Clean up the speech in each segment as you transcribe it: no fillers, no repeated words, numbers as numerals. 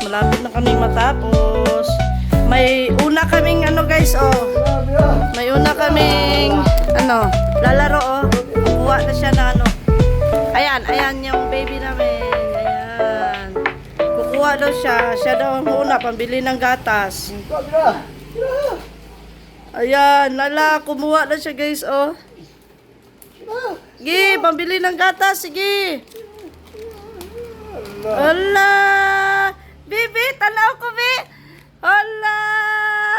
malapit na kami matapos. May una kaming ano guys, oh. May una kaming ano, lalaro oh. Kuha na siya na ano. Ayan, ayan yung baby namin. Ayan. Kukuha daw siya. Siya daw ang una, pambili ng gatas. Ayan, lala, kumuha na siya guys, oh. Sige, pambili ng gatas, sige. Hala! Bibi, tanaw ko, Bi! Hala!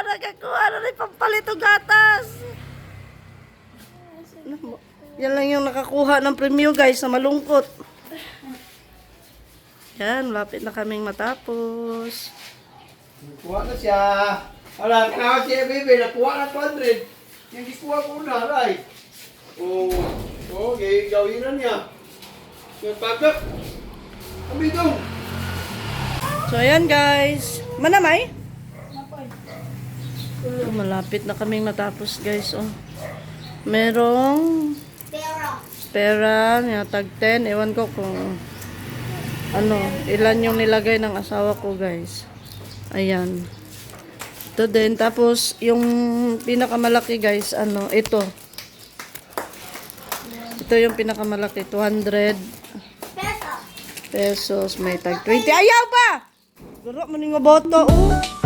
Nagkakuha na rin pampalit ng gatas. Yan lang yung nakakuha ng premyo guys, na malungkot. Yan, lapit na kaming matapos. Kuha na siya. Alam, kaya siya, baby, nakuha na 200. Hindi kuha ko na, right? Okay, gawin na niya. Yung pagkat. Kami doon. So, ayan guys. Manamay? Malapit na kaming matapos guys, oh. Merong pera, tag 10. Ewan ko kung ano, ilan yung nilagay ng asawa ko guys. Ayan. Ito din. Tapos, yung pinakamalaki guys, ano, ito. Ito yung pinakamalaki. 200 pesos. May tag 20. Ayaw pa! Guro mo nga boto, oh.